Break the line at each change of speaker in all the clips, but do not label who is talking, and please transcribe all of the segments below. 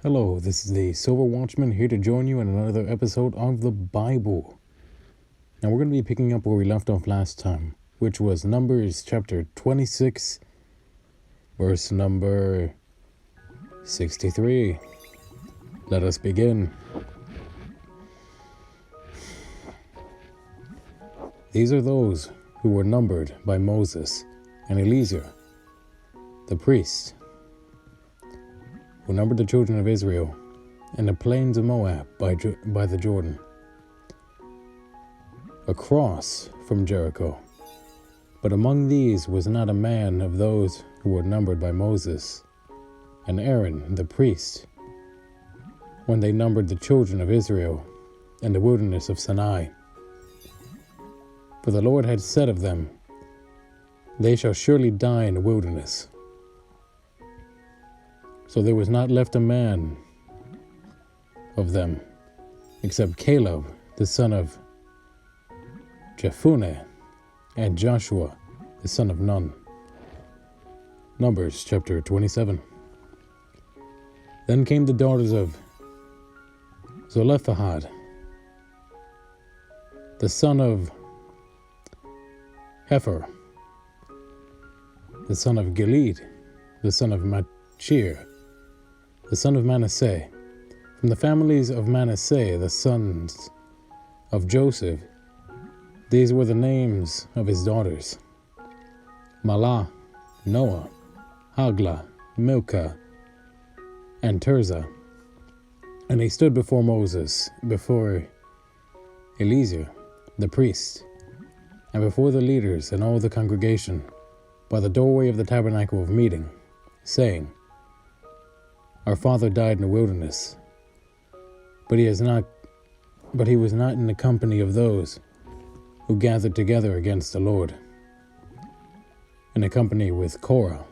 Hello, this is the Silver Watchman here to join you in another episode of the Bible. Now we're going to be picking up where we left off last time, which was Numbers chapter 26, verse number 63. Let us begin. These are those who were numbered by Moses and Eleazar, the priest, who numbered the children of Israel in the plains of Moab by the Jordan, across from Jericho. But among these was not a man of those who were numbered by Moses and Aaron the priest, when they numbered the children of Israel in the wilderness of Sinai. For the Lord had said of them, "They shall surely die in the wilderness." So there was not left a man of them, except Caleb, the son of Jephunneh, and Joshua, the son of Nun. Numbers chapter 27. Then came the daughters of Zelophehad, the son of Hepher, the son of Gilead, the son of Machir, the son of Manasseh, from the families of Manasseh, the sons of Joseph. These were the names of his daughters: Mahlah, Noah, Haglah, Milcah, and Tirzah. And they stood before Moses, before Eleazar the priest, and before the leaders and all the congregation, by the doorway of the tabernacle of meeting, saying, "Our father died in the wilderness, but he was not in the company of those who gathered together against the Lord, in a company with Korah,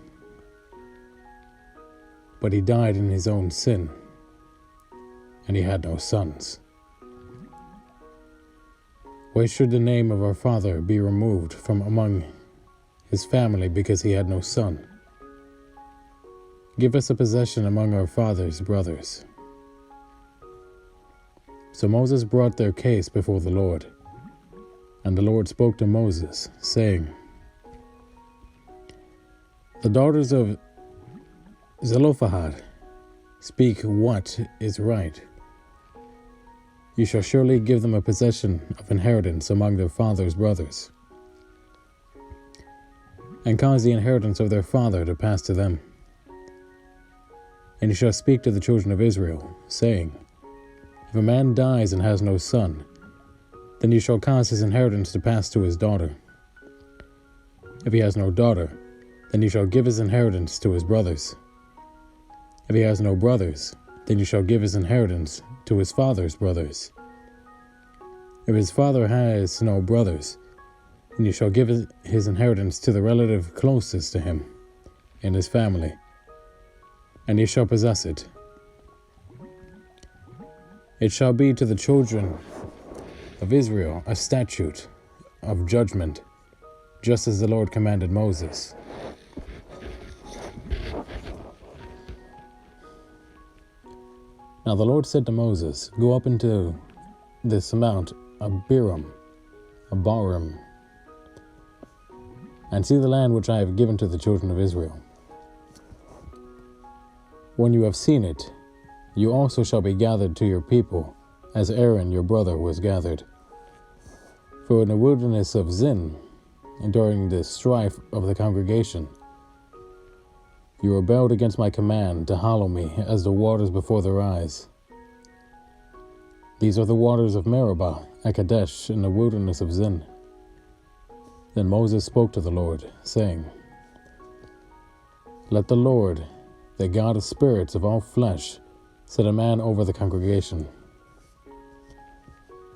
but he died in his own sin, and he had no sons. Why should the name of our father be removed from among his family because he had no son? Give us a possession among our father's brothers." So Moses brought their case before the Lord, and the Lord spoke to Moses, saying, "The daughters of Zelophehad speak what is right. You shall surely give them a possession of inheritance among their father's brothers, and cause the inheritance of their father to pass to them. And you shall speak to the children of Israel, saying, If a man dies and has no son, then you shall cause his inheritance to pass to his daughter. If he has no daughter, then you shall give his inheritance to his brothers. If he has no brothers, then you shall give his inheritance to his father's brothers. If his father has no brothers, then you shall give his inheritance to the relative closest to him in his family, and he shall possess it. It shall be to the children of Israel a statute of judgment, just as the Lord commanded Moses." Now the Lord said to Moses, "Go up into this mount Abarim, and see the land which I have given to the children of Israel. When you have seen it, you also shall be gathered to your people, as Aaron your brother was gathered. For in the wilderness of Zin, and during the strife of the congregation, you rebelled against my command to hallow me as the waters before their eyes. These are the waters of Meribah at Kadesh in the wilderness of Zin." Then Moses spoke to the Lord, saying, "Let the Lord, the God of spirits of all flesh, set a man over the congregation,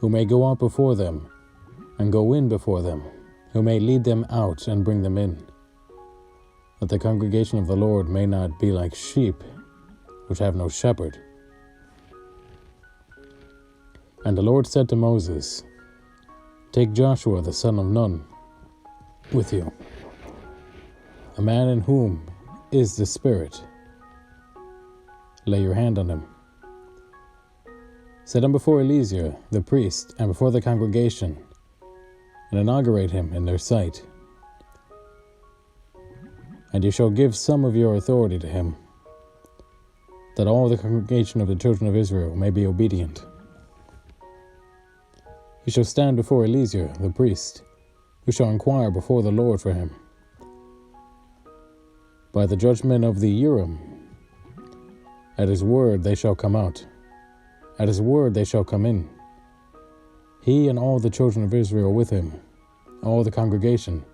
who may go out before them and go in before them, who may lead them out and bring them in, that the congregation of the Lord may not be like sheep which have no shepherd." And the Lord said to Moses, "Take Joshua the son of Nun with you, a man in whom is the Spirit, lay your hand on him. Set him before Eleazar the priest and before the congregation, and inaugurate him in their sight. And you shall give some of your authority to him, that all the congregation of the children of Israel may be obedient. He shall stand before Eleazar the priest, who shall inquire before the Lord for him. By the judgment of the Urim, at his word they shall come out, at his word they shall come in, he and all the children of Israel with him, all the congregation.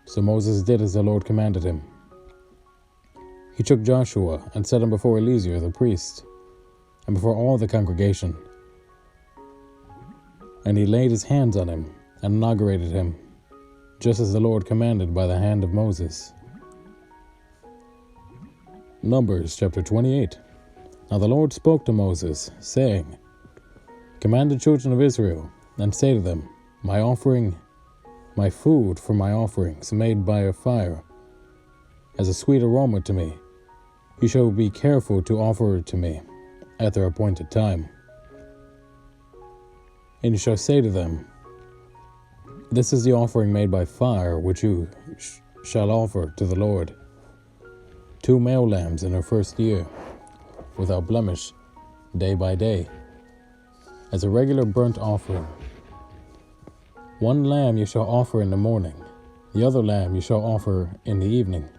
So Moses did as the Lord commanded him. He took Joshua and set him before Eleazar the priest, and before all the congregation. And he laid his hands on him, and inaugurated him, just as the Lord commanded by the hand of Moses. Numbers chapter 28. Now the Lord spoke to Moses, saying, Command the children of Israel, and say to them, My offering, my food for my offerings made by a fire, as a sweet aroma to me, you shall be careful to offer it to me at their appointed time. And you shall say to them, This is the offering made by fire which you shall offer to the Lord: 2 male lambs in their first year, without blemish, day by day, as a regular burnt offering. 1 lamb you shall offer in the morning, the other lamb you shall offer in the evening.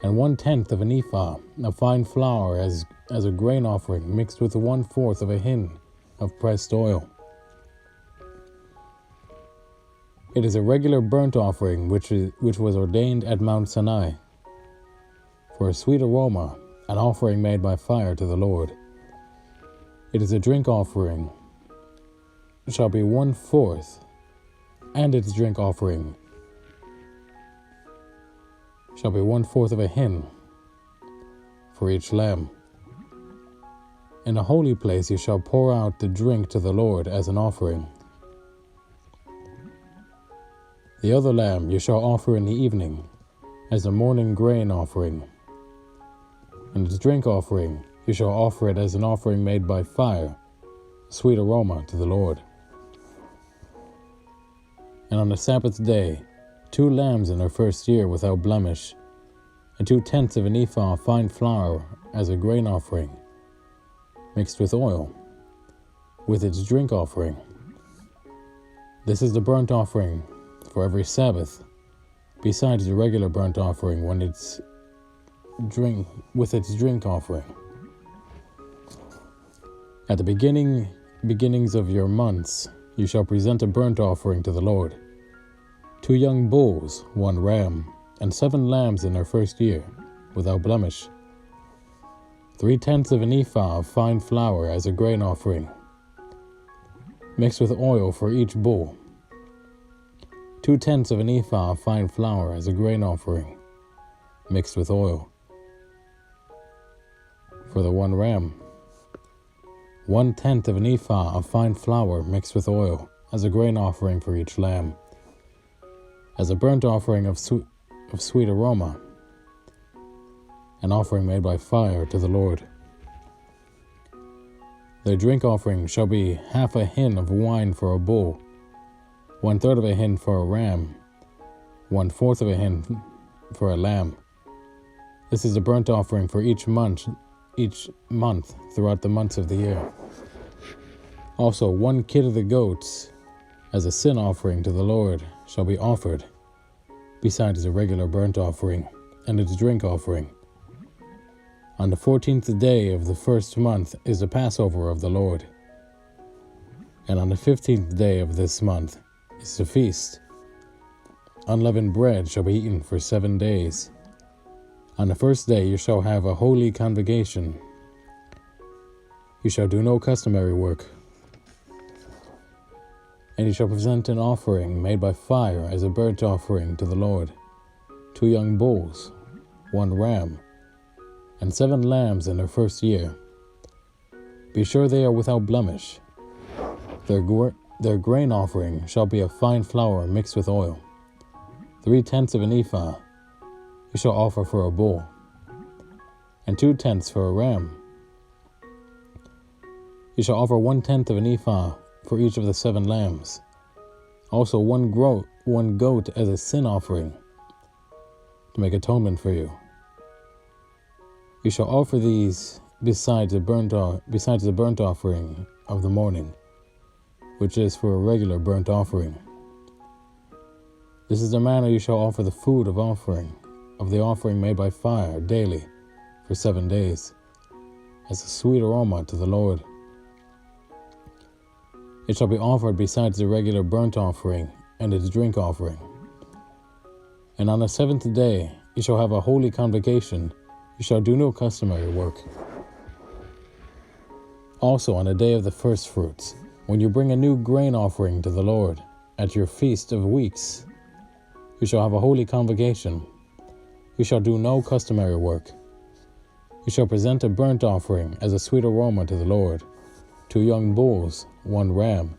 And 1/10 of an ephah of fine flour as a grain offering, mixed with 1/4 of a hin of pressed oil. It is a regular burnt offering which was ordained at Mount Sinai, for a sweet aroma, an offering made by fire to the Lord. It is a drink offering, shall be 1/4, and its drink offering shall be 1/4 of a hin for each lamb. In a holy place you shall pour out the drink to the Lord as an offering. The other lamb you shall offer in the evening as a morning grain offering. And its drink offering you shall offer it as an offering made by fire, a sweet aroma to the Lord. And on the Sabbath day, 2 lambs in their first year without blemish, and 2/10 of an ephah of fine flour as a grain offering, mixed with oil, with its drink offering. This is the burnt offering for every Sabbath, besides the regular burnt offering with its drink offering. At the beginnings of your months, you shall present a burnt offering to the Lord: 2 young bulls, 1 ram, and 7 lambs in their first year, without blemish. 3/10 of an ephah of fine flour as a grain offering, mixed with oil for each bull. 2/10 of an ephah of fine flour as a grain offering, mixed with oil. For the 1 ram, 1/10 of an ephah of fine flour mixed with oil as a grain offering for each lamb, as a burnt offering of sweet aroma, an offering made by fire to the Lord. Their drink offering shall be 1/2 a hin of wine for a bull, 1/3 of a hin for a ram, 1/4 of a hin for a lamb. This is a burnt offering for each month throughout the months of the year. Also 1 kid of the goats as a sin offering to the Lord shall be offered, besides a regular burnt offering and its drink offering. On the 14th day of the first month is the Passover of the Lord, and on the 15th day of this month is the feast. Unleavened bread shall be eaten for 7 days. On the first day you shall have a holy convocation. You shall do no customary work. And you shall present an offering made by fire as a burnt offering to the Lord: 2 young bulls, 1 ram, and 7 lambs in their first year. Be sure they are without blemish. Their grain offering shall be of fine flour mixed with oil. 3/10 of an ephah you shall offer for a bull. and 2/10 for a ram. You shall offer 1/10 of an ephah for each of the 7 lambs. Also one goat as a sin offering to make atonement for you. You shall offer these besides the burnt offering of the morning, which is for a regular burnt offering. This is the manner you shall offer the food of the offering made by fire daily for 7 days, as a sweet aroma to the Lord. It shall be offered besides the regular burnt offering and its drink offering. And on the 7th day you shall have a holy convocation. You shall do no customary work. Also on the day of the first fruits, when you bring a new grain offering to the Lord at your feast of weeks, you shall have a holy convocation. You shall do no customary work. You shall present a burnt offering as a sweet aroma to the Lord, 2 young bulls, 1 ram,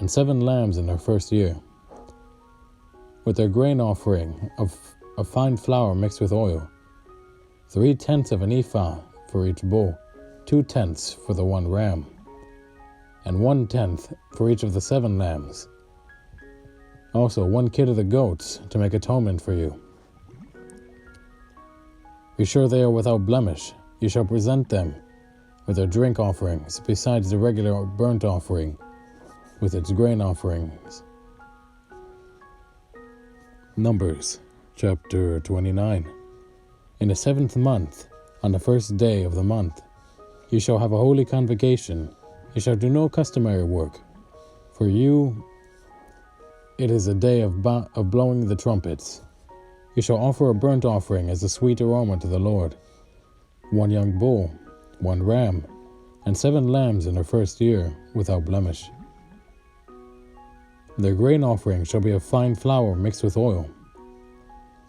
and 7 lambs in their first year, with their grain offering of fine flour mixed with oil, 3/10 of an ephah for each bull, 2/10 for the 1 ram, and 1/10 for each of the 7 lambs. Also 1 kid of the goats to make atonement for you. Be sure they are without blemish. You shall present them with their drink offerings, besides the regular burnt offering with its grain offerings. Numbers chapter 29. In the 7th month, on the 1st day of the month, you shall have a holy convocation. You shall do no customary work. For you it is a day of blowing the trumpets. You shall offer a burnt offering as a sweet aroma to the Lord, 1 young bull, 1 ram, and 7 lambs in their first year, without blemish. Their grain offering shall be of fine flour mixed with oil,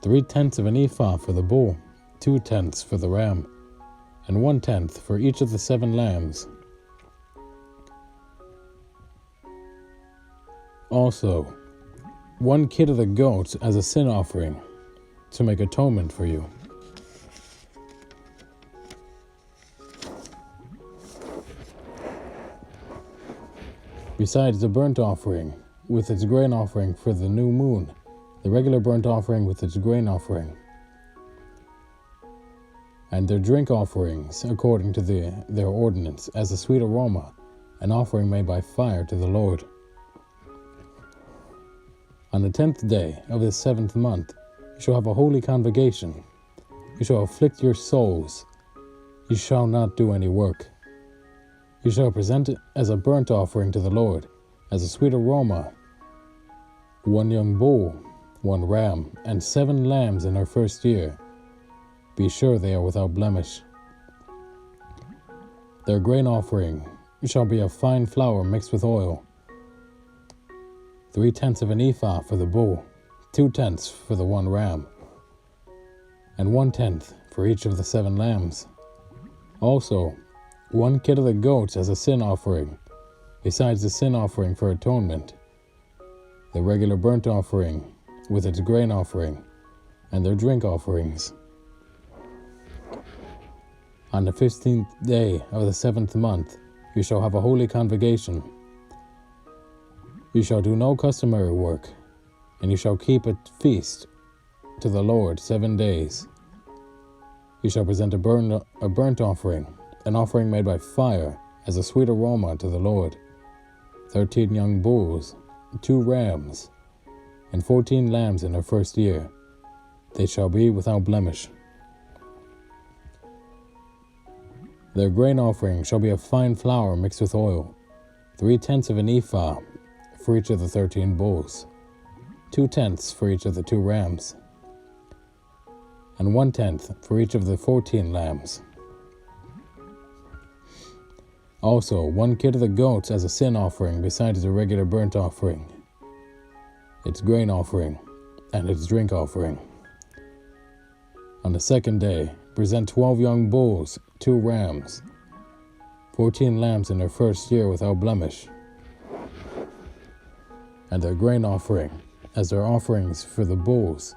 3/10 of an ephah for the bull, 2/10 for the ram, and 1/10 for each of the 7 lambs. Also 1 kid of the goats as a sin offering to make atonement for you. Besides the burnt offering with its grain offering for the new moon, the regular burnt offering with its grain offering, and their drink offerings according to their ordinance as a sweet aroma, an offering made by fire to the Lord. On the 10th day of the 7th month, you shall have a holy convocation. You shall afflict your souls. You shall not do any work. You shall present it as a burnt offering to the Lord, as a sweet aroma, 1 young bull, 1 ram, and 7 lambs in their first year. Be sure they are without blemish. Their grain offering shall be of fine flour mixed with oil, 3/10 of an ephah for the bull, 2/10 for the 1 ram, and 1/10 for each of the 7 lambs. Also 1 kid of the goats as a sin offering, besides the sin offering for atonement, the regular burnt offering with its grain offering, and their drink offerings. On the 15th day of the 7th month, you shall have a holy convocation. You shall do no customary work, and you shall keep a feast to the Lord 7 days. You shall present a burnt offering, an offering made by fire, as a sweet aroma to the Lord, 13 young bulls, 2 rams, and 14 lambs in their first year. They shall be without blemish. Their grain offering shall be of fine flour mixed with oil, 3/10 of an ephah for each of the 13 bulls, 2/10 for each of the 2 rams, and 1/10 for each of the 14 lambs. Also 1 kid of the goats as a sin offering besides the regular burnt offering, its grain offering, and its drink offering. On the 2nd day, present 12 young bulls, 2 rams, 14 lambs in their first year without blemish, and their grain offering as their offerings for the bulls,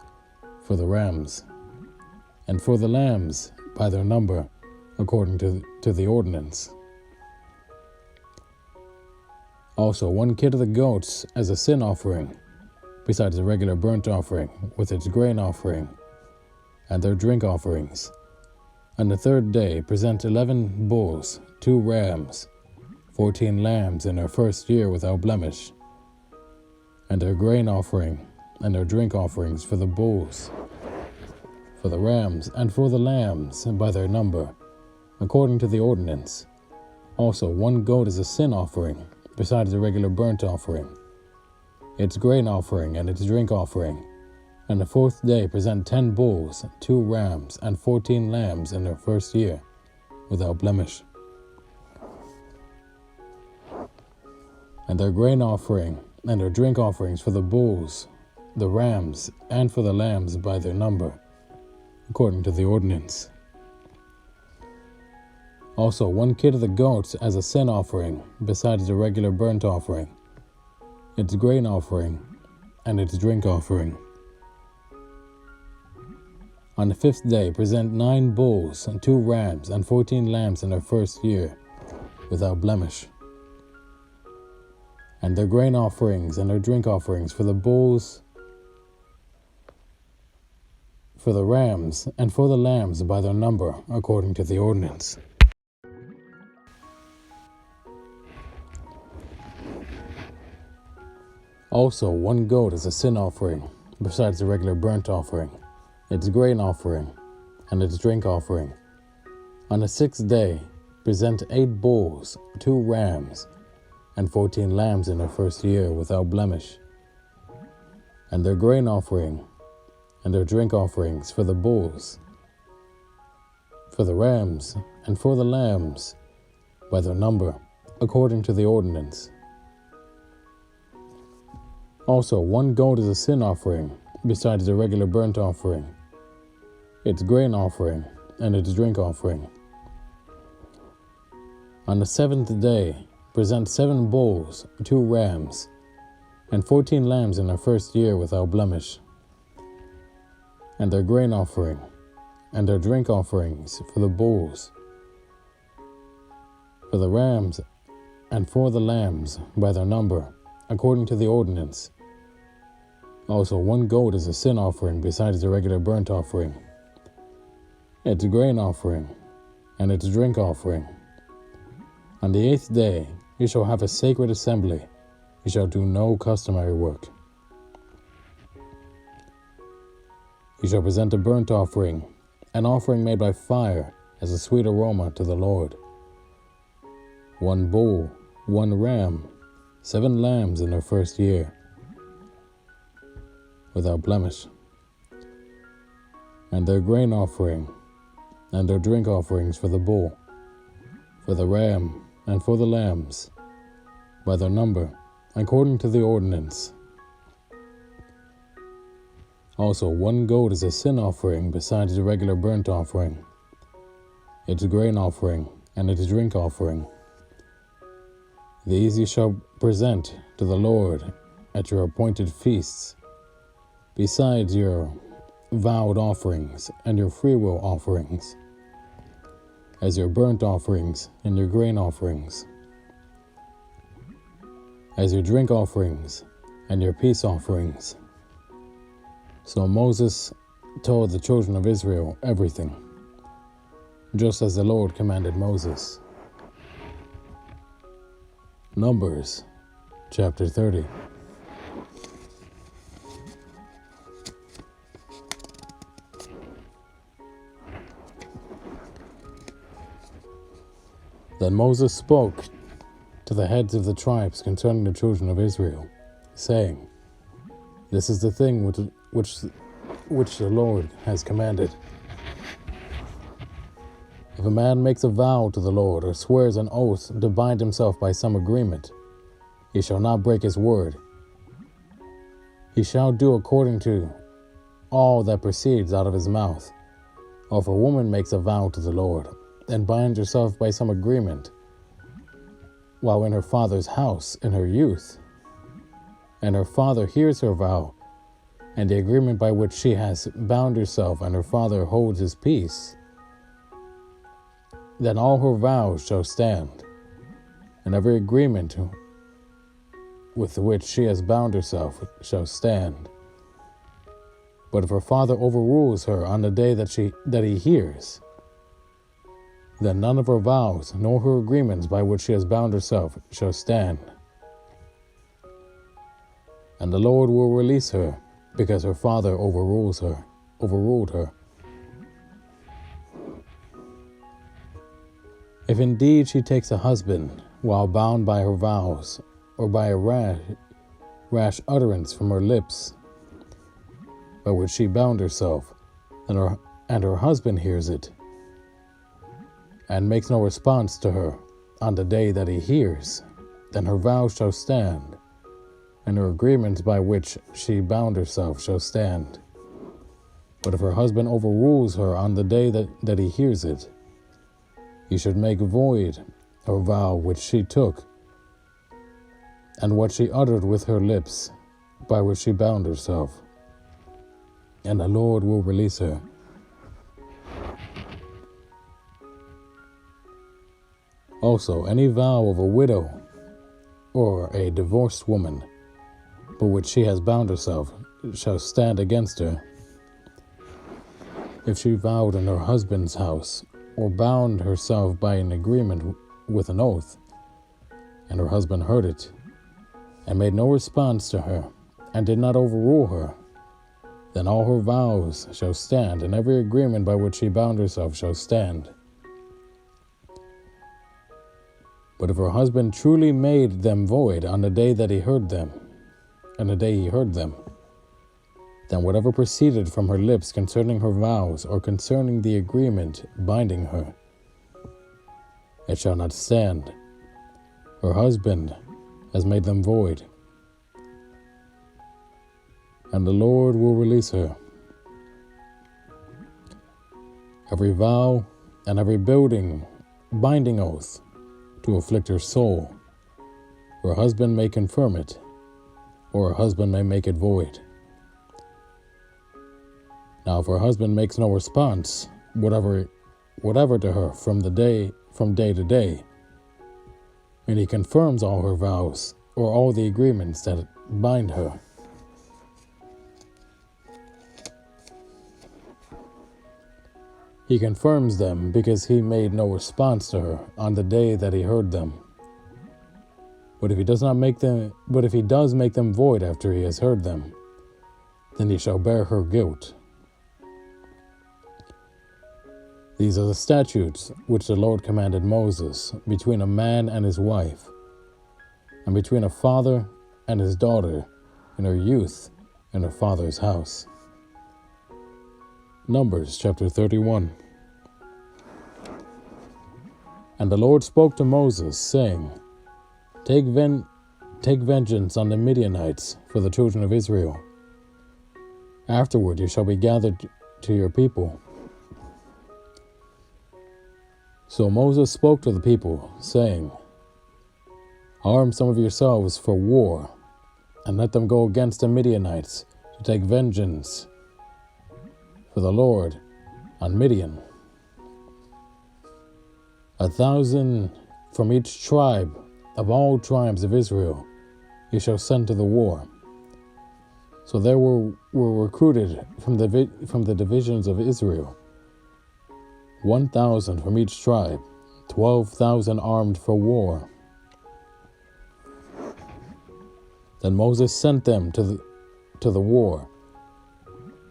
for the rams, and for the lambs by their number, according to the ordinance. Also 1 kid of the goats as a sin offering, besides the regular burnt offering with its grain offering and their drink offerings. On the 3rd day present 11 bulls, 2 rams, 14 lambs in their first year without blemish, and their grain offering and their drink offerings for the bulls, for the rams, and for the lambs by their number, according to the ordinance. Also 1 goat as a sin offering, besides the regular burnt offering, its grain offering and its drink offering. And the 4th day present 10 bulls, 2 rams, and 14 lambs in their first year, without blemish. And their grain offering and their drink offerings for the bulls, the rams, and for the lambs by their number, according to the ordinance. Also 1 kid of the goats as a sin offering, besides the regular burnt offering, its grain offering, and its drink offering. On the 5th day present 9 bulls, 2 rams, and 14 lambs in their first year, without blemish. And their grain offerings and their drink offerings for the bulls, for the rams, and for the lambs by their number, according to the ordinance. Also 1 goat as a sin offering, besides the regular burnt offering, its grain offering, and its drink offering. On the 6th day, present 8 bulls, 2 rams, and 14 lambs in their first year without blemish, and their grain offering, and their drink offerings for the bulls, for the rams, and for the lambs by their number, according to the ordinance. Also 1 goat as a sin offering, besides the regular burnt offering, its grain offering, and its drink offering. On the 7th day, present 7 bulls, 2 rams, and 14 lambs in their first year without blemish, and their grain offering, and their drink offerings for the bulls, for the rams, and for the lambs by their number, according to the ordinance. Also 1 goat as a sin offering, besides the regular burnt offering, its grain offering, and its drink offering. On the 8th day you shall have a sacred assembly. You shall do no customary work. You shall present a burnt offering, an offering made by fire, as a sweet aroma to the Lord. 1 bull, 1 ram, 7 lambs in their first year, without blemish, and their grain offering, and their drink offerings for the bull, for the ram, and for the lambs, by their number, according to the ordinance. Also 1 goat is a sin offering, besides the regular burnt offering, its grain offering, and its drink offering. These you shall present to the Lord at your appointed feasts, besides your vowed offerings and your freewill offerings, as your burnt offerings and your grain offerings, as your drink offerings and your peace offerings. So Moses told the children of Israel everything, just as the Lord commanded Moses. Numbers chapter 30. Then Moses spoke to the heads of the tribes concerning the children of Israel, saying, This is the thing which the Lord has commanded. If a man makes a vow to the Lord or swears an oath to bind himself by some agreement, he shall not break his word. He shall do according to all that proceeds out of his mouth. Or if a woman makes a vow to the Lord and binds herself by some agreement while in her father's house in her youth, and her father hears her vow and the agreement by which she has bound herself and her father holds his peace, then all her vows shall stand, and every agreement with which she has bound herself shall stand. But if her father overrules her on the day that he hears, then none of her vows nor her agreements by which she has bound herself shall stand. And the Lord will release her, because her father overruled her. If indeed she takes a husband while bound by her vows, or by a rash utterance from her lips, by which she bound herself, and her husband hears it, and makes no response to her on the day that he hears, then her vows shall stand, and her agreements by which she bound herself shall stand. But if her husband overrules her on the day that he hears it, he should make void her vow which she took, and what she uttered with her lips, by which she bound herself, and the Lord will release her. Also, any vow of a widow or a divorced woman, by which she has bound herself, shall stand against her. If she vowed in her husband's house, or bound herself by an agreement with an oath, and her husband heard it, and made no response to her, and did not overrule her, then all her vows shall stand, and every agreement by which she bound herself shall stand. But if her husband truly made them void on the day that he heard them, then whatever proceeded from her lips concerning her vows, or concerning the agreement binding her, it shall not stand. Her husband has made them void, and the Lord will release her. Every vow and every binding oath to afflict her soul, her husband may confirm it, or her husband may make it void. Now if her husband makes no response, whatever to her from day to day, and he confirms all her vows, or all the agreements that bind her, he confirms them because he made no response to her on the day that he heard them. But if he does make them void after he has heard them, then he shall bear her guilt. These are the statutes which the Lord commanded Moses between a man and his wife, and between a father and his daughter in her youth in her father's house. Numbers chapter 31. And the Lord spoke to Moses, saying, Take vengeance on the Midianites for the children of Israel. Afterward you shall be gathered to your people. So Moses spoke to the people, saying, Arm some of yourselves for war, and let them go against the Midianites to take vengeance for the Lord on Midian. 1,000 from each tribe of all tribes of Israel you shall send to the war. So there were recruited from the divisions of Israel 1,000 from each tribe, 12,000 armed for war. Then Moses sent them to the war,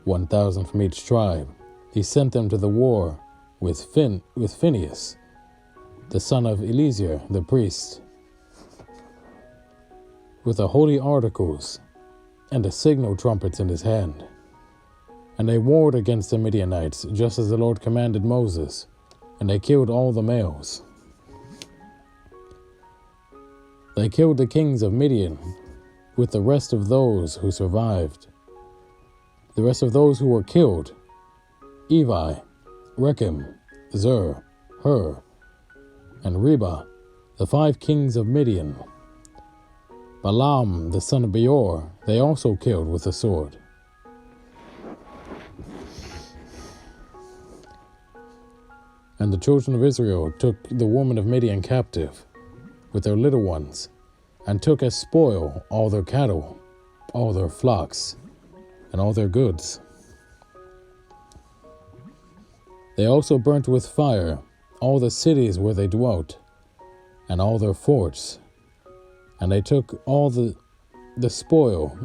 1,000 from each tribe. He sent them to the war with Phinehas, the son of Eleazar the priest, with the holy articles and the signal trumpets in his hand. And they warred against the Midianites, just as the Lord commanded Moses, and they killed all the males. They killed the kings of Midian with the rest of those who survived. The rest of those who were killed: Evi, Rechem, Zur, Hur, and Reba, the 5 kings of Midian. Balaam, the son of Beor, they also killed with the sword. And the children of Israel took the women of Midian captive, with their little ones, and took as spoil all their cattle, all their flocks, and all their goods. They also burnt with fire all the cities where they dwelt, and all their forts, and they took all the spoil,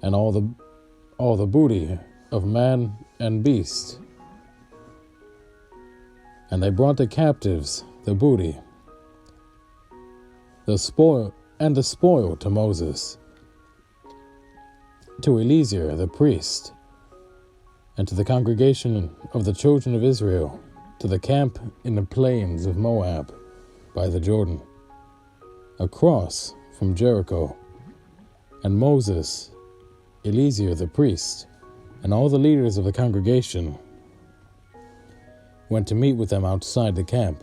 and all the booty of man and beast. And they brought the captives the booty, the spoil to Moses, to Eleazar the priest, and to the congregation of the children of Israel, to the camp in the plains of Moab by the Jordan, across from Jericho. And Moses, Eleazar the priest, and all the leaders of the congregation went to meet with them outside the camp.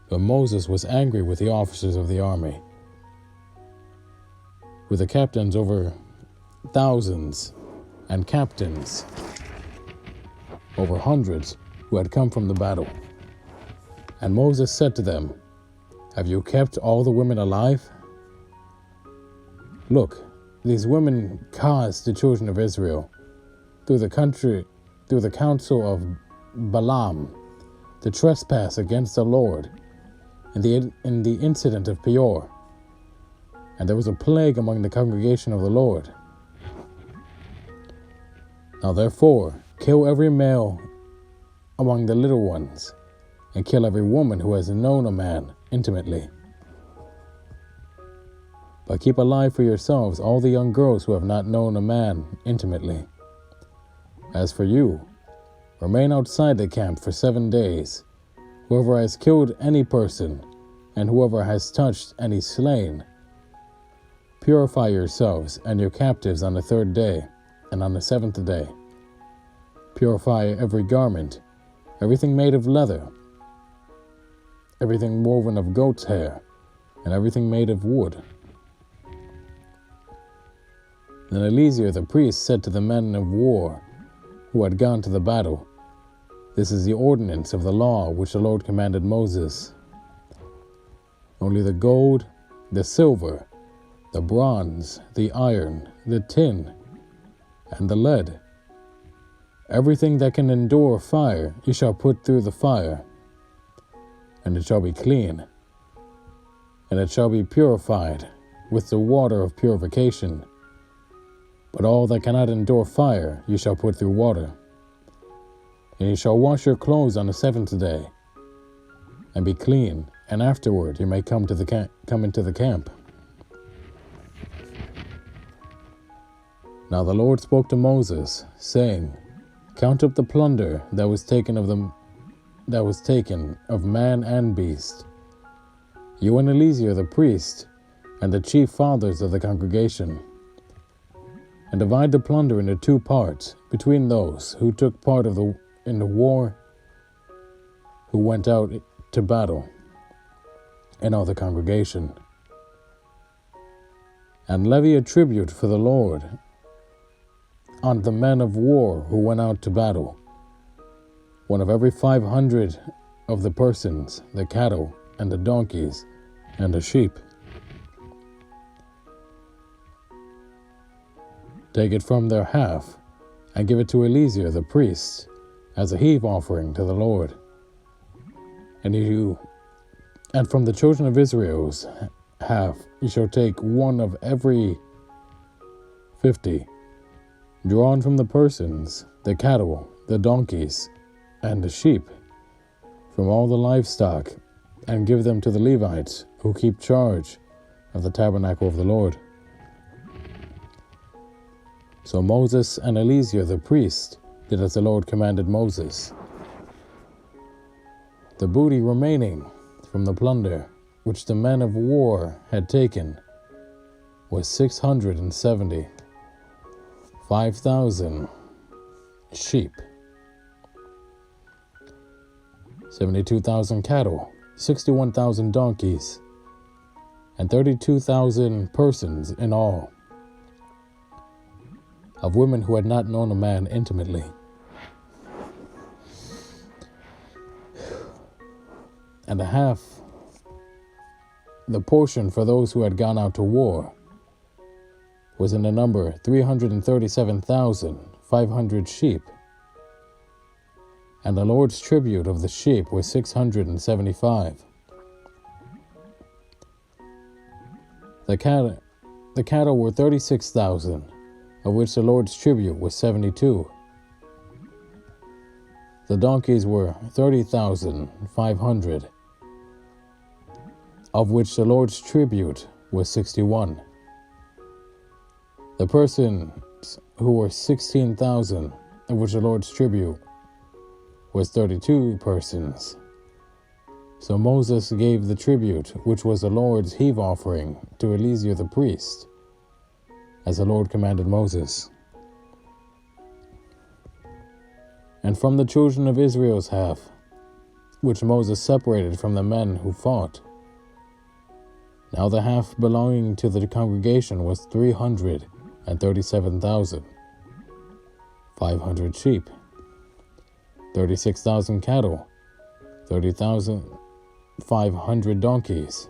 But Moses was angry with the officers of the army, with the captains over thousands, and captains over hundreds who had come from the battle. And Moses said to them, "Have you kept all the women alive? Look, these women caused the children of Israel, through the counsel of Balaam, to trespass against the Lord in the incident of Peor. And there was a plague among the congregation of the Lord. Now therefore, kill every male among the little ones, and kill every woman who has known a man intimately. But keep alive for yourselves all the young girls who have not known a man intimately. As for you, remain outside the camp for 7 days. Whoever has killed any person, and whoever has touched any slain, purify yourselves and your captives on the 3rd day, and on the 7th day. Purify every garment, everything made of leather, everything woven of goat's hair, and everything made of wood." Then Eleazar the priest said to the men of war who had gone to the battle, "This is the ordinance of the law which the Lord commanded Moses. Only the gold, the silver, the bronze, the iron, the tin, and the lead, everything that can endure fire, you shall put through the fire, and it shall be clean, and it shall be purified with the water of purification. But all that cannot endure fire, you shall put through water. And you shall wash your clothes on the 7th day, and be clean, and afterward you may come into the camp." Now the Lord spoke to Moses, saying, "Count up the plunder that was taken of man and beast. You and Eleazar the priest, and the chief fathers of the congregation, and divide the plunder into 2 parts between those who took part in the war, who went out to battle, and all the congregation. And levy a tribute for the Lord on the men of war who went out to battle, 1 of every 500 of the persons, the cattle, and the donkeys, and the sheep. Take it from their half, and give it to Eleazar the priest, as a heave offering to the Lord. And from the children of Israel's half you shall take 1 of every 50, drawn from the persons, the cattle, the donkeys, and the sheep, from all the livestock, and give them to the Levites who keep charge of the tabernacle of the Lord." So Moses and Eleazar the priest did as the Lord commanded Moses. The booty remaining from the plunder which the men of war had taken was 670, 5,000 sheep, 72,000 cattle, 61,000 donkeys, and 32,000 persons in all, of women who had not known a man intimately. and a half the portion for those who had gone out to war was in the number 337,500 sheep, and the Lord's tribute of the sheep was 675. The cattle were 36,000, of which the Lord's tribute was 72. The donkeys were 30,500, of which the Lord's tribute was 61. The persons who were 16,000, of which the Lord's tribute was 32 persons. So Moses gave the tribute, which was the Lord's heave offering, to Eleazar the priest, as the Lord commanded Moses. And from the children of Israel's half, which Moses separated from the men who fought, now the half belonging to the congregation was 337,500 sheep, 36,000 cattle, 30,500 donkeys,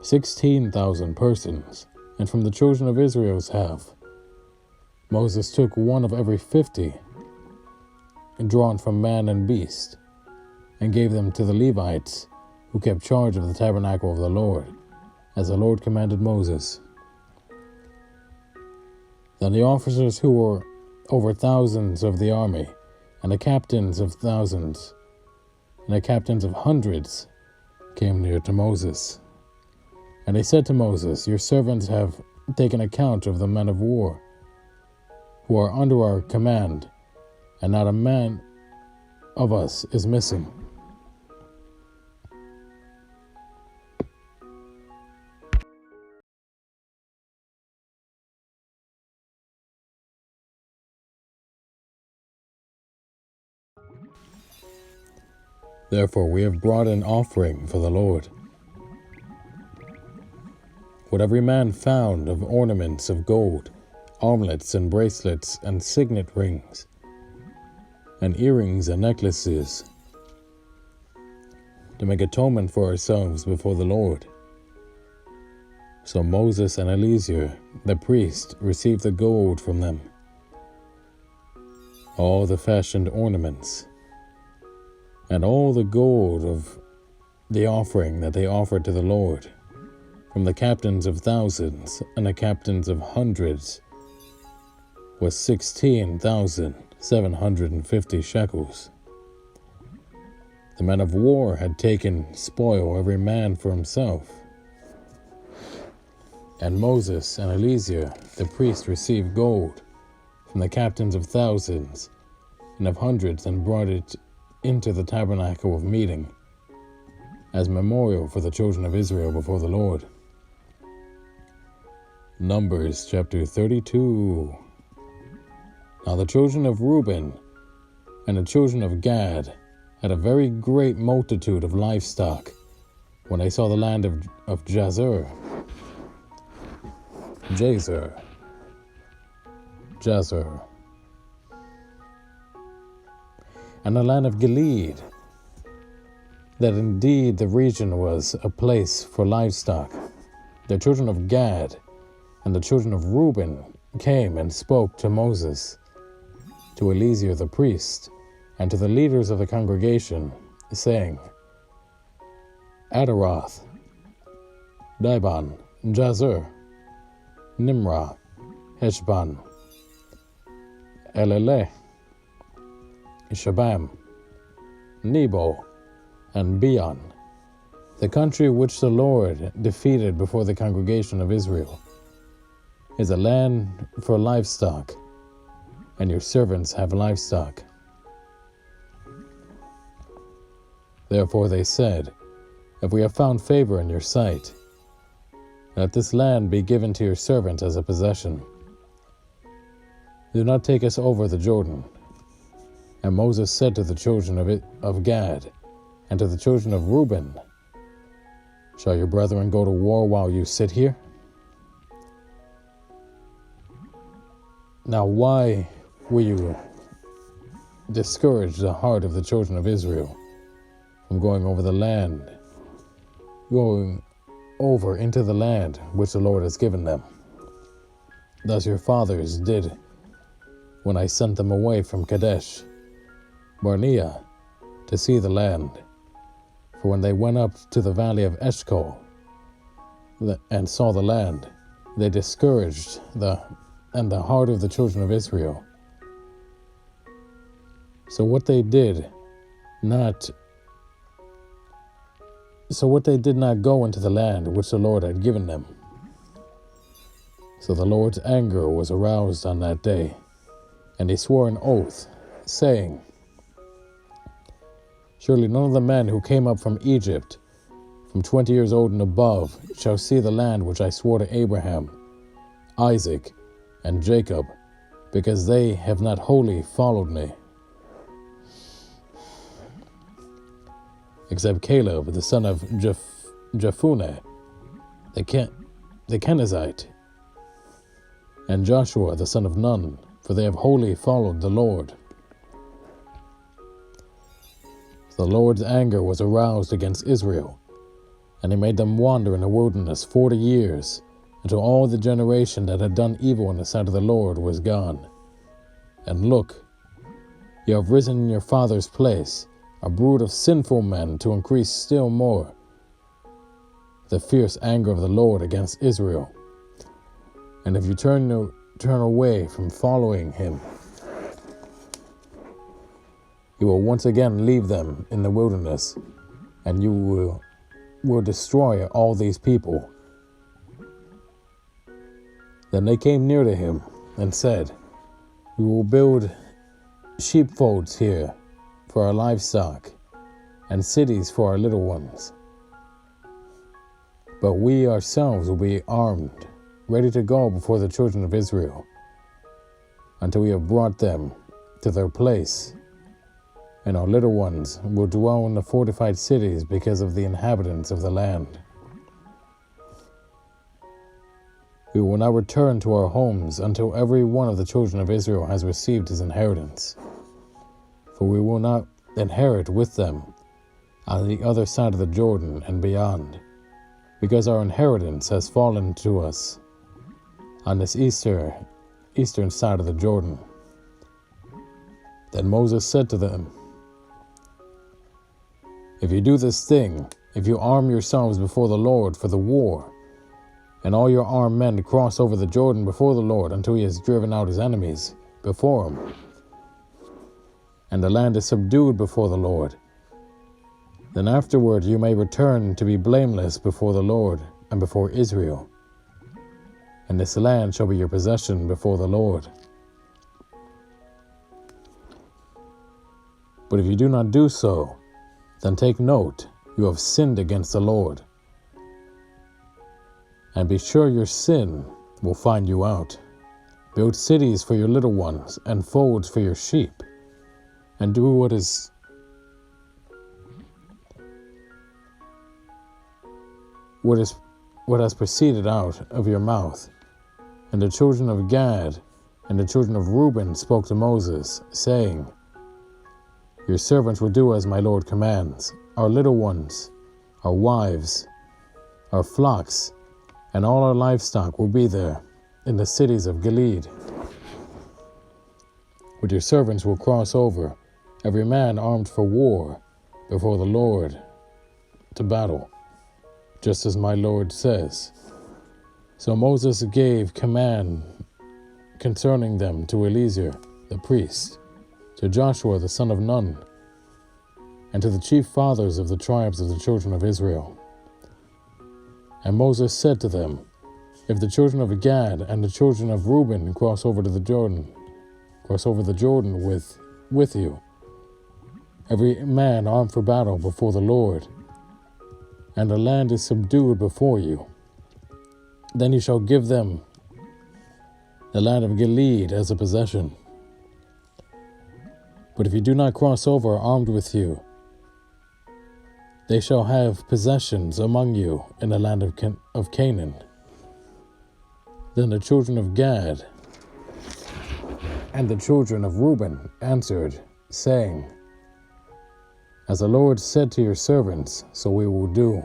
16,000 persons. And from the children of Israel's half, Moses took one of every 50, drawn from man and beast, and gave them to the Levites, who kept charge of the tabernacle of the Lord, as the Lord commanded Moses. Then the officers who were over thousands of the army, and the captains of thousands, and the captains of hundreds, came near to Moses. And they said to Moses, "Your servants have taken account of the men of war, who are under our command, and not a man of us is missing." Therefore we have brought an offering for the Lord. What every man found of ornaments of gold, armlets and bracelets and signet rings, and earrings and necklaces, to make atonement for ourselves before the Lord. So Moses and Eleazar, the priest, received the gold from them, all the fashioned ornaments, and all the gold of the offering that they offered to the Lord, from the captains of thousands and the captains of hundreds, was 16,750 shekels. The men of war had taken spoil every man for himself. And Moses and Eleazar the priest received gold from the captains of thousands and of hundreds, and brought it into the tabernacle of meeting, as memorial for the children of Israel before the Lord. Numbers chapter 32. Now the children of Reuben and the children of Gad had a very great multitude of livestock when they saw the land of Jazer, and the land of Gilead, that indeed the region was a place for livestock. The children of Gad and the children of Reuben came and spoke to Moses, to Eleazar the priest, and to the leaders of the congregation, saying, Adaroth, Dibon, Jazer, Nimrah, Heshbon, Eleleh, Shabam, Nebo, and Beon, the country which the Lord defeated before the congregation of Israel, is a land for livestock, and your servants have livestock. Therefore they said, If we have found favor in your sight, let this land be given to your servant as a possession. Do not take us over the Jordan. And Moses said to the children of Gad and to the children of Reuben, Shall your brethren go to war while you sit here? Now why will you discourage the heart of the children of Israel from going over into the land which the Lord has given them. Thus your fathers did when I sent them away from Kadesh Barnea to see the land. For when they went up to the valley of Eshcol and saw the land, they discouraged the heart of the children of Israel. So what they did not go into the land which the Lord had given them. So the Lord's anger was aroused on that day, and he swore an oath, saying, Surely none of the men who came up from Egypt, from 20 years old and above, shall see the land which I swore to Abraham, Isaac, and Jacob, because they have not wholly followed me. Except Caleb, the son of Jephunneh, the Kenizzite, and Joshua, the son of Nun, for they have wholly followed the Lord. The Lord's anger was aroused against Israel, and he made them wander in the wilderness 40 years, until all the generation that had done evil in the sight of the Lord was gone. And look, you have risen in your father's place, a brood of sinful men, to increase still more the fierce anger of the Lord against Israel. And if you turn away from following him, you will once again leave them in the wilderness, and you will destroy all these people. Then they came near to him and said, We will build sheepfolds here for our livestock, and cities for our little ones. But we ourselves will be armed, ready to go before the children of Israel, until we have brought them to their place. And our little ones will dwell in the fortified cities because of the inhabitants of the land. We will not return to our homes until every one of the children of Israel has received his inheritance. For we will not inherit with them on the other side of the Jordan and beyond, because our inheritance has fallen to us on this eastern side of the Jordan. Then Moses said to them, If you do this thing, if you arm yourselves before the Lord for the war, and all your armed men cross over the Jordan before the Lord until he has driven out his enemies before him, and the land is subdued before the Lord, then afterward you may return to be blameless before the Lord and before Israel, and this land shall be your possession before the Lord. But if you do not do so, then take note, you have sinned against the Lord. And be sure your sin will find you out. Build cities for your little ones and folds for your sheep, and do what has proceeded out of your mouth. And the children of Gad and the children of Reuben spoke to Moses, saying, Your servants will do as my Lord commands. Our little ones, our wives, our flocks, and all our livestock will be there in the cities of Gilead. But your servants will cross over, every man armed for war, before the Lord to battle, just as my Lord says. So Moses gave command concerning them to Eleazar the priest, to Joshua the son of Nun, and to the chief fathers of the tribes of the children of Israel. And Moses said to them, If the children of Gad and the children of Reuben cross over the Jordan with you, every man armed for battle before the Lord, and the land is subdued before you, then you shall give them the land of Gilead as a possession. But if you do not cross over armed with you, they shall have possessions among you in the land of Canaan. Then the children of Gad and the children of Reuben answered, saying, As the Lord said to your servants, so we will do.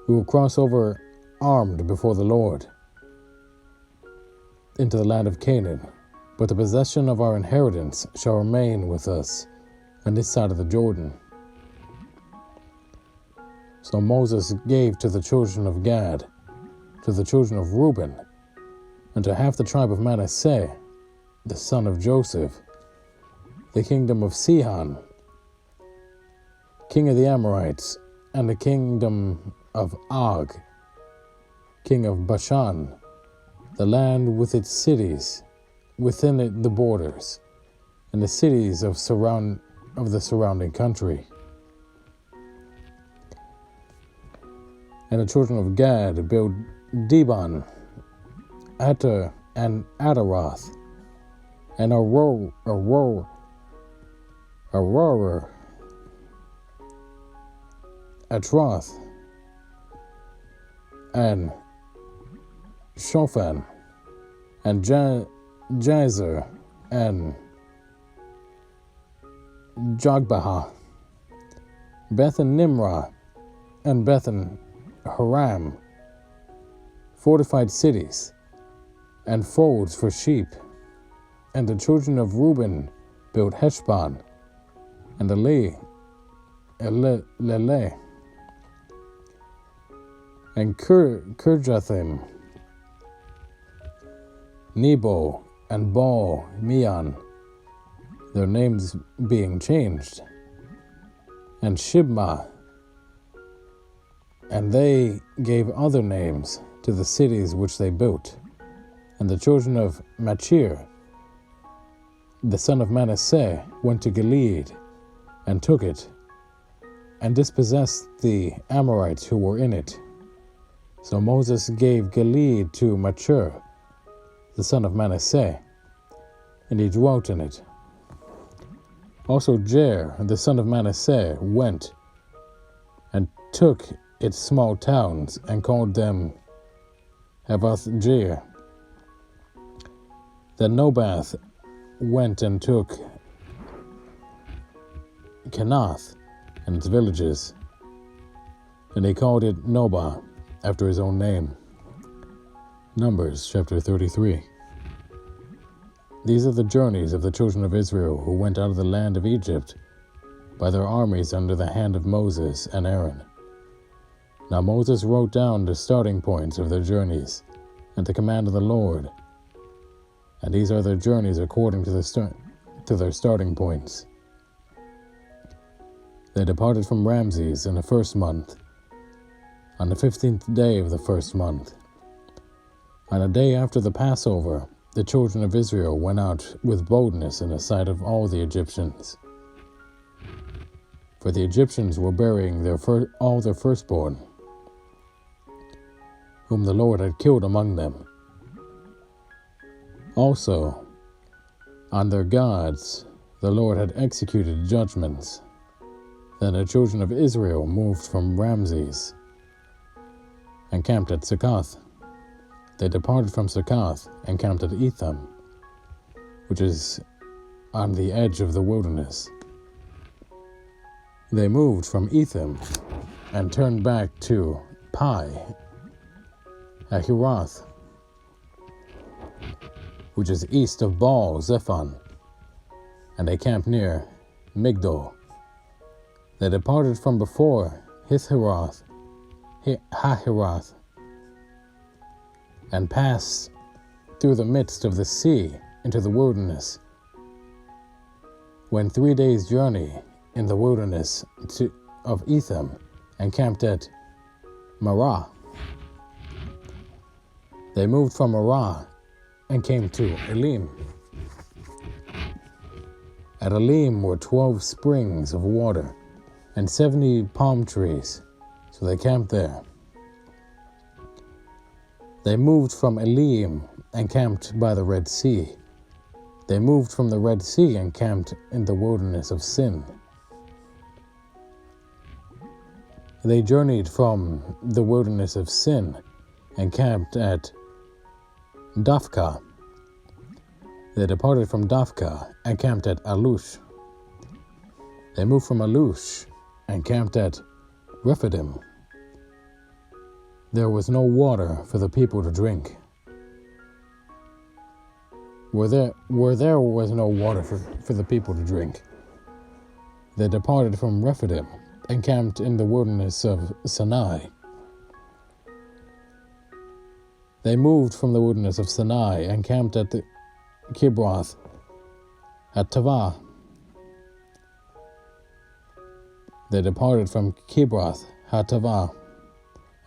We will cross over armed before the Lord into the land of Canaan, but the possession of our inheritance shall remain with us on this side of the Jordan. So Moses gave to the children of Gad, to the children of Reuben, and to half the tribe of Manasseh, the son of Joseph, the kingdom of Sihon, king of the Amorites, and the kingdom of Og, king of Bashan, the land with its cities, within it the borders, and the cities of the surrounding country. And the children of Gad built Dibon, Ater, and Adaroth, and Aurora, Atroth, and Shophan, and Jazer, and Jogbaha, Bethan Nimrah, and Bethan Haram, fortified cities, and folds for sheep. And the children of Reuben built Heshbon, and Lele, and Kirjathim, Nebo, and Baal Meon, their names being changed, and Shibma, and they gave other names to the cities which they built. And the children of Machir, the son of Manasseh, went to Gilead, and took it, and dispossessed the Amorites who were in it. So Moses gave Gilead to Machir, the son of Manasseh, and he dwelt in it. Also Jair, the son of Manasseh, went and took its small towns, and called them Havoth Jair. Then Nobath went and took Kenath and its villages, and he called it Nobah, after his own name. Numbers chapter 33. These are the journeys of the children of Israel who went out of the land of Egypt by their armies under the hand of Moses and Aaron. Now Moses wrote down the starting points of their journeys at the command of the Lord, and these are their journeys according to their starting points. They departed from Ramses in the first month, on the 15th day of the first month. On the day after the Passover, the children of Israel went out with boldness in the sight of all the Egyptians. For the Egyptians were burying all their firstborn, whom the Lord had killed among them. Also, on their gods, the Lord had executed judgments. Then the children of Israel moved from Ramses and camped at Succoth. They departed from Succoth and camped at Etham, which is on the edge of the wilderness. They moved from Etham and turned back to Pi Hahiroth, which is east of Baal Zephon, and they camped near Migdol. They departed from before Hahiroth, and passed through the midst of the sea into the wilderness. Went 3 days' journey in the wilderness of Etham, and camped at Marah. They moved from Marah and came to Elim. At Elim were 12 springs of water and 70 palm trees, so they camped there. They moved from Elim and camped by the Red Sea. They moved from the Red Sea and camped in the wilderness of Sin. They journeyed from the wilderness of Sin and camped at Dophkah. They departed from Dophkah and camped at Alush, They moved from Alush and camped at Rephidim. There was no water for the people to drink. Where there was no water for the people to drink, they departed from Rephidim and camped in the wilderness of Sinai. They moved from the wilderness of Sinai and camped at the Kibroth at Tavah. They departed from Kibroth Hatavah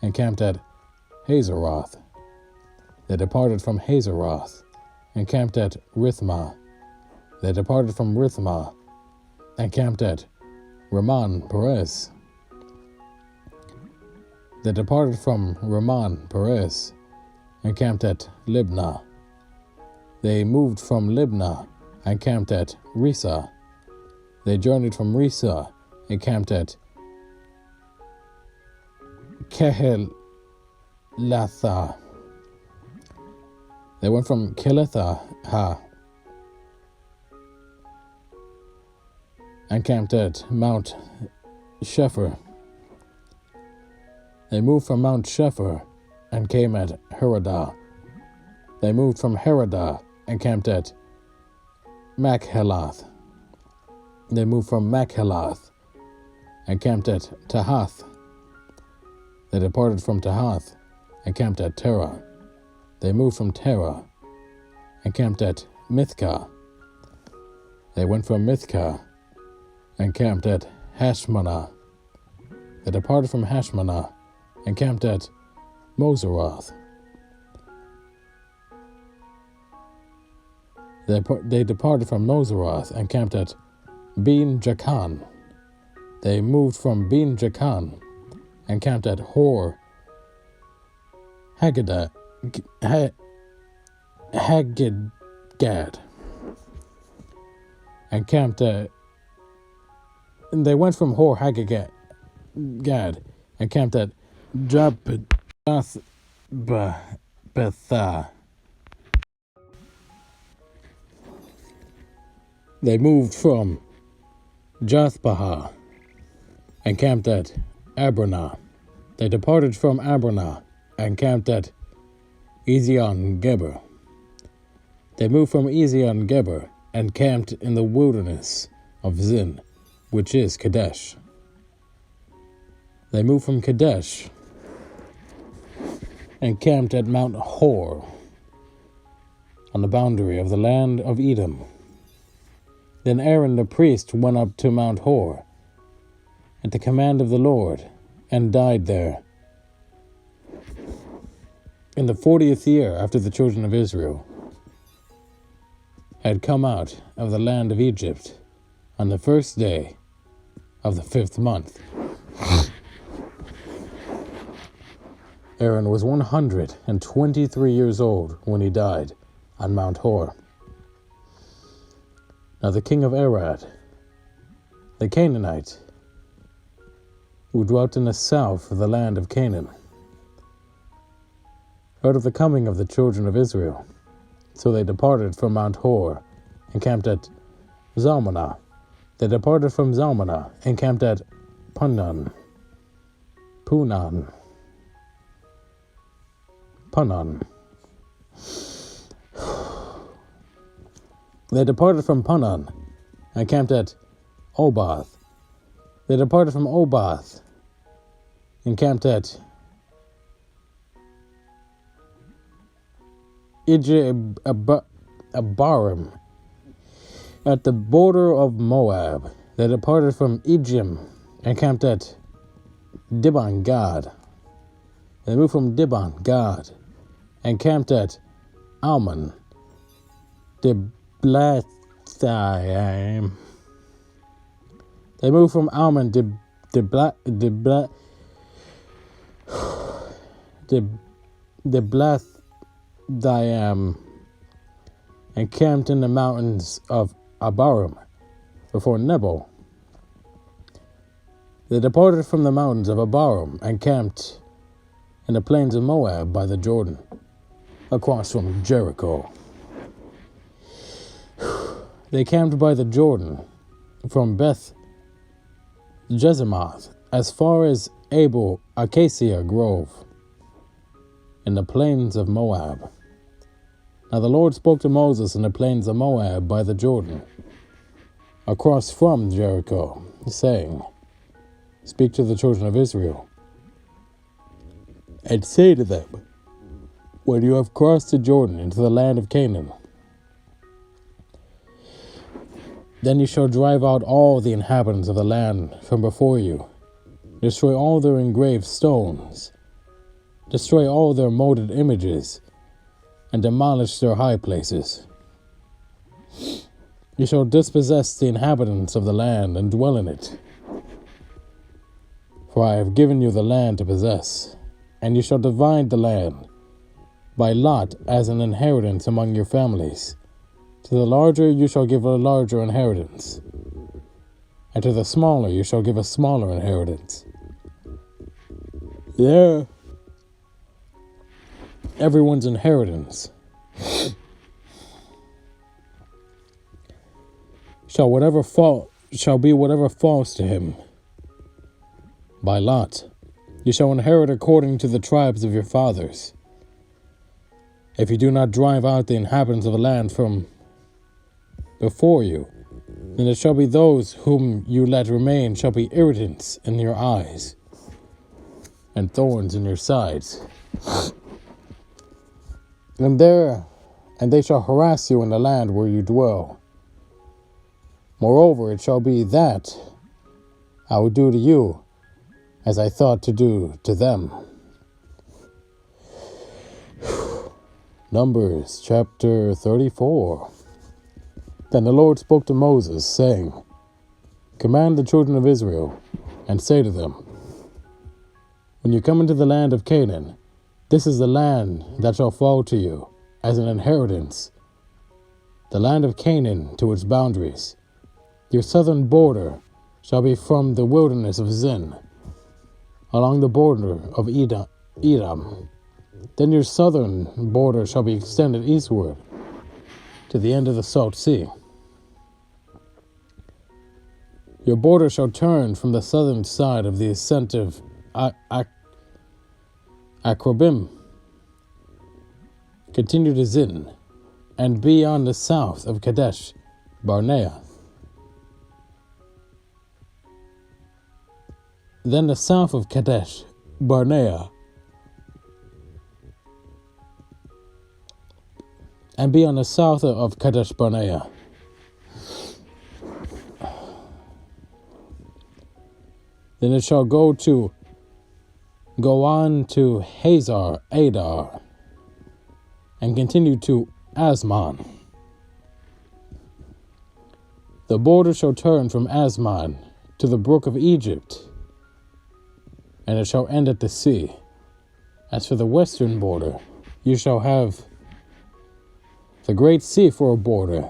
and camped at Hazeroth. They departed from Hazeroth and camped at Rithmah. They departed from Rithmah and camped at Ramon Perez. They departed from Ramon Perez and camped at Libnah. They moved from Libnah and camped at Risa. They journeyed from Risa and camped at Kehelatha. They went from Kehelatha and camped at Mount Shepher. They moved from Mount Shepher and came at Heradah. They moved from Heradah and camped at Machalath. They moved from Machalath and camped at Tahath. They departed from Tahath and camped at Terah. They moved from Terah and camped at Mithkah. They went from Mithkah and camped at Hashmanah. They departed from Hashmanah and camped at Moseroth. They departed from Moseroth and camped at Ben Jacan. They moved from Ben Jacan and camped at Hor Haggidgad. And camped at. They went from Hor Haggidgad and camped at Jabbatha. They moved from Jathbahah and camped at Abranah. They departed from Abranah and camped at Ezion Geber. They moved from Ezion Geber and camped in the wilderness of Zin, which is Kadesh. They moved from Kadesh and camped at Mount Hor on the boundary of the land of Edom. Then Aaron the priest went up to Mount Hor at the command of the Lord and died there. In the 40th year after the children of Israel had come out of the land of Egypt, on the first day of the 5th month. Aaron was 123 years old when he died on Mount Hor. Now the king of Arad, the Canaanite, who dwelt in the south of the land of Canaan, heard of the coming of the children of Israel. So they departed from Mount Hor and camped at Zalmanah. They departed from Zalmanah and camped at Punan. They departed from Punan and camped at Obath. They departed from Obath and camped at Abarim at the border of Moab. They departed from Ejim and camped at Dibon Gad. They moved from Dibon Gad and camped at Almon Diblathaim. They moved from Almon Diblathaim and camped in the mountains of Abarim before Nebo. They departed from the mountains of Abarim and camped in the plains of Moab by the Jordan, across from Jericho. They camped by the Jordan from Beth Jezimoth, as far as Abel Acacia Grove, in the plains of Moab. Now the Lord spoke to Moses in the plains of Moab by the Jordan, across from Jericho, saying, Speak to the children of Israel, and say to them, When you have crossed the Jordan into the land of Canaan, then you shall drive out all the inhabitants of the land from before you, destroy all their engraved stones, destroy all their molded images, and demolish their high places. You shall dispossess the inhabitants of the land and dwell in it. For I have given you the land to possess, and you shall divide the land by lot as an inheritance among your families. To the larger you shall give a larger inheritance, and to the smaller you shall give a smaller inheritance. There, everyone's inheritance shall be whatever falls to him. By lot, you shall inherit according to the tribes of your fathers. If you do not drive out the inhabitants of the land from before you, then it shall be those whom you let remain shall be irritants in your eyes and thorns in your sides. And they shall harass you in the land where you dwell. Moreover, it shall be that I will do to you as I thought to do to them. Numbers chapter 34. Then the Lord spoke to Moses, saying, Command the children of Israel, and say to them, When you come into the land of Canaan, this is the land that shall fall to you as an inheritance, the land of Canaan to its boundaries. Your southern border shall be from the wilderness of Zin, along the border of Edom. Then your southern border shall be extended eastward to the end of the Salt Sea. Your border shall turn from the southern side of the ascent of Akrabim, continue to Zin, and be on the south of Kadesh Barnea. Then the south of Kadesh Barnea, and be on the south of Kadesh Barnea. Then it shall go on to Hazar Adar, and continue to Asmon. The border shall turn from Asmon to the brook of Egypt, and it shall end at the sea. As for the western border, you shall have the great sea for a border.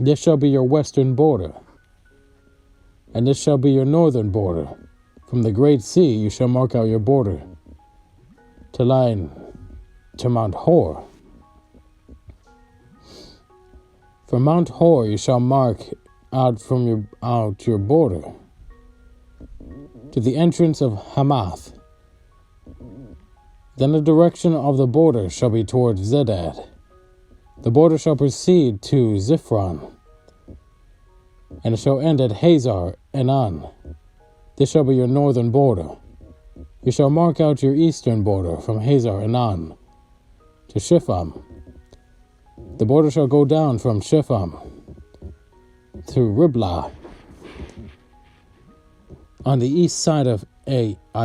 This shall be your western border, and this shall be your northern border. From the great sea you shall mark out your border to line to Mount Hor. From Mount Hor you shall mark out your border to the entrance of Hamath. Then the direction of the border shall be toward Zedad. The border shall proceed to Ziphron, and it shall end at Hazar Enan. This shall be your northern border. You shall mark out your eastern border from Hazar Enan to Shipham. The border shall go down from Shipham to Riblah on the east side of Ain.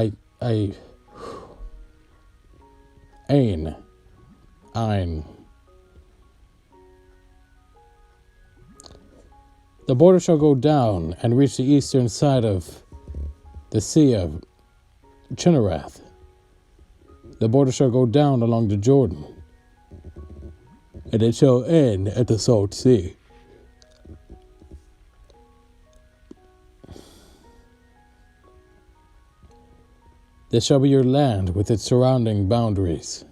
The border shall go down and reach the eastern side of the Sea of Chinnereth. The border shall go down along the Jordan, and it shall end at the Salt Sea. This shall be your land with its surrounding boundaries.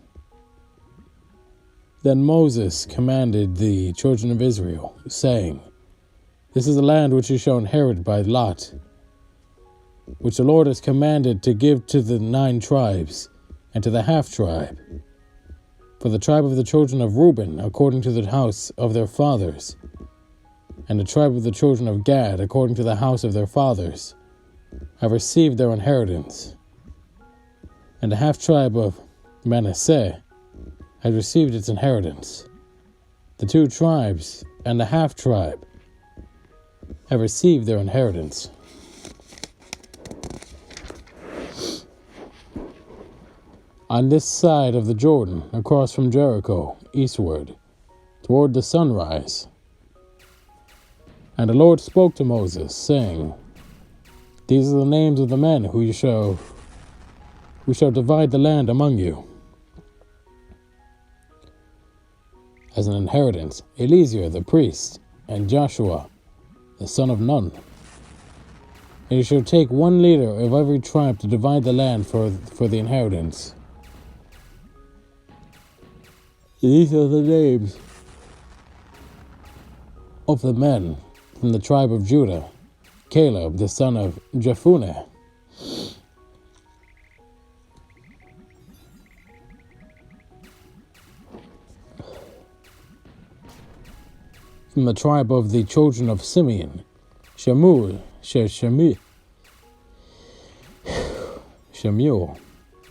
Then Moses commanded the children of Israel, saying, This is the land which you shall inherit by lot. which the Lord has commanded to give to the 9 tribes, and to the half-tribe. For the tribe of the children of Reuben, according to the house of their fathers, and the tribe of the children of Gad, according to the house of their fathers, have received their inheritance. And the half-tribe of Manasseh has received its inheritance. The 2 tribes and the half-tribe have received their inheritance. On this side of the Jordan, across from Jericho, eastward, toward the sunrise. And the Lord spoke to Moses, saying, These are the names of the men who shall divide the land among you. As an inheritance, Eleazar the priest, and Joshua the son of Nun. And you shall take 1 leader of every tribe to divide the land for the inheritance. These are the names of the men from the tribe of Judah: Caleb the son of Jephunneh, from the tribe of the children of Simeon, Shemuel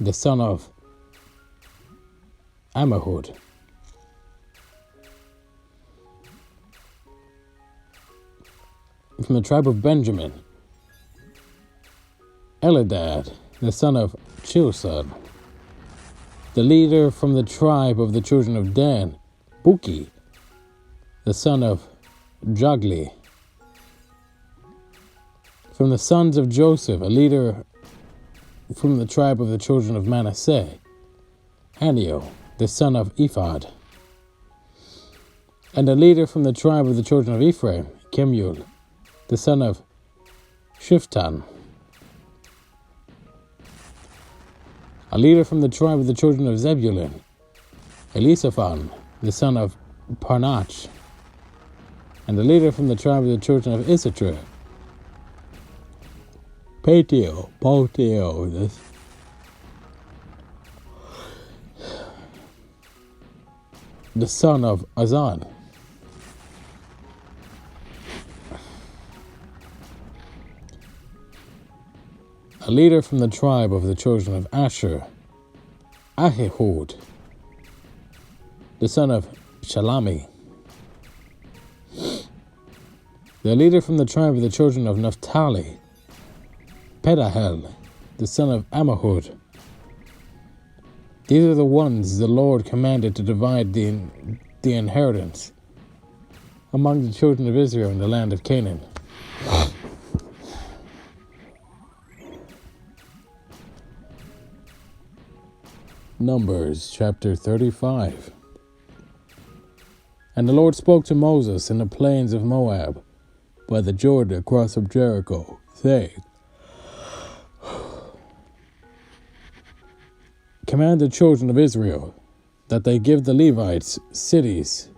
the son of Ammihud, from the tribe of Benjamin, Eladad the son of Chilsad, the leader from the tribe of the children of Dan, Buki the son of Jogli, from the sons of Joseph, a leader from the tribe of the children of Manasseh, Hanio the son of Ephod, and a leader from the tribe of the children of Ephraim, Kemuel the son of Shiftan, a leader from the tribe of the children of Zebulun, Elisaphan the son of Parnach, and a leader from the tribe of the children of Issachar, Paltiel the son of Azan, a leader from the tribe of the children of Asher, Ahihud the son of Shalami, the leader from the tribe of the children of Naphtali, Pedahel the son of Ammihud. These are the ones the Lord commanded to divide the inheritance among the children of Israel in the land of Canaan. Numbers chapter 35. And the Lord spoke to Moses in the plains of Moab, by the Jordan across from Jericho, saying, Command the children of Israel that they give the Levites cities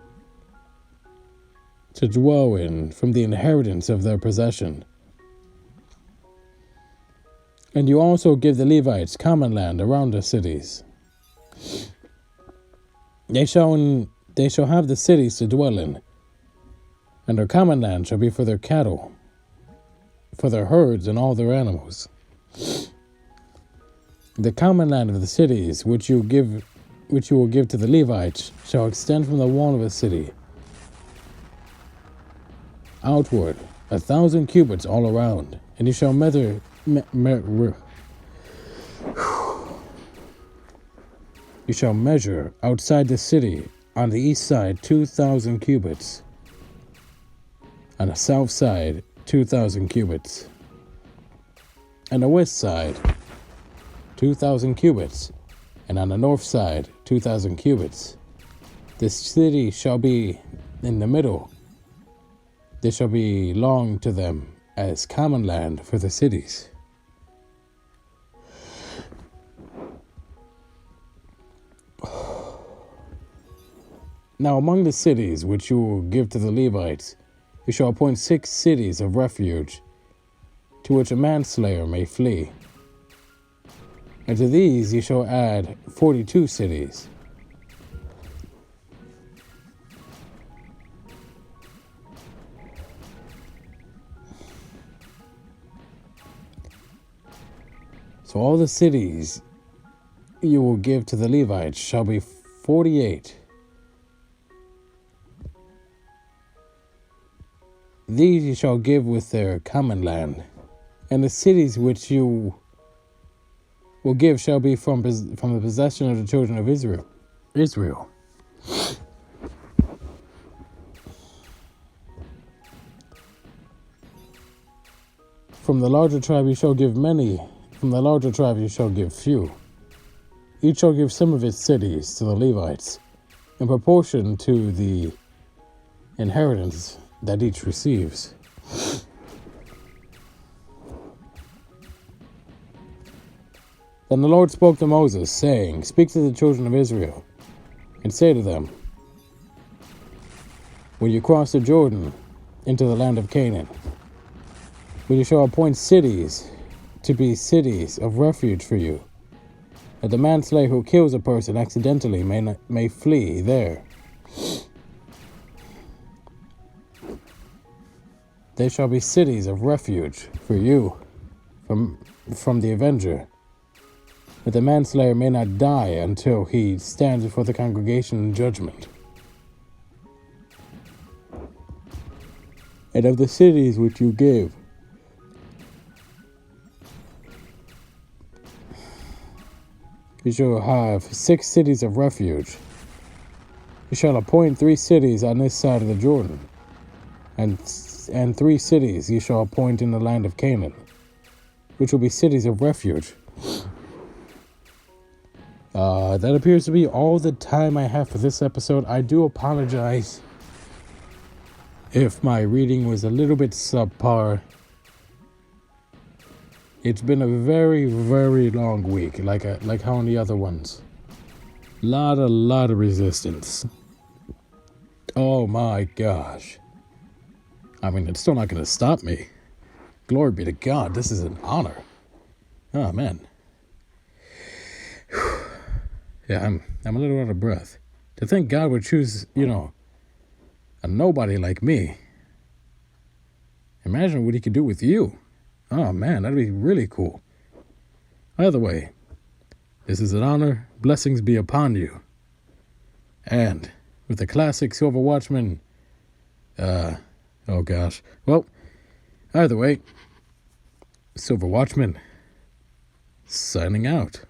to dwell in from the inheritance of their possession. And you also give the Levites common land around the cities. They shall have the cities to dwell in, and their common land shall be for their cattle, for their herds and all their animals. The common land of the cities which you will give to the Levites shall extend from the wall of a city outward 1,000 cubits all around, and you shall measure outside the city on the east side 2,000 cubits, on the south side 2,000 cubits, and the west side 2,000 cubits, and on the north side 2,000 cubits. This city shall be in the middle. This shall belong to them as common land for the cities. Now among the cities which you will give to the Levites, you shall appoint 6 cities of refuge, to which a manslayer may flee. And to these ye shall add 42 cities. So all the cities you will give to the Levites shall be 48. These you shall give with their common land, and the cities which you will give shall be from the possession of the children of Israel. From the larger tribe you shall give many, from the larger tribe you shall give few. Each shall give some of its cities to the Levites, in proportion to the inheritance that each receives. Then the Lord spoke to Moses, saying, Speak to the children of Israel, and say to them, When you cross the Jordan into the land of Canaan, when you shall appoint cities to be cities of refuge for you, that the manslayer who kills a person accidentally may flee there. They shall be cities of refuge for you from the avenger, that the manslayer may not die until he stands before the congregation in judgment. And of the cities which you give, you shall have 6 cities of refuge. You shall appoint 3 cities on this side of the Jordan, and 3 cities you shall appoint in the land of Canaan, which will be cities of refuge. That appears to be all the time I have for this episode. I do apologize if my reading was a little bit subpar. It's been a very, very long week, like how on the other ones. Lot of resistance. Oh my gosh. I mean, it's still not going to stop me. Glory be to God. This is an honor. Oh man. Yeah, I'm a little out of breath. To think God would choose, a nobody like me. Imagine what he could do with you. Oh man, that'd be really cool. Either way, this is an honor. Blessings be upon you. And with the classic Silver Watchman, oh gosh. Well, either way, Silver Watchman signing out.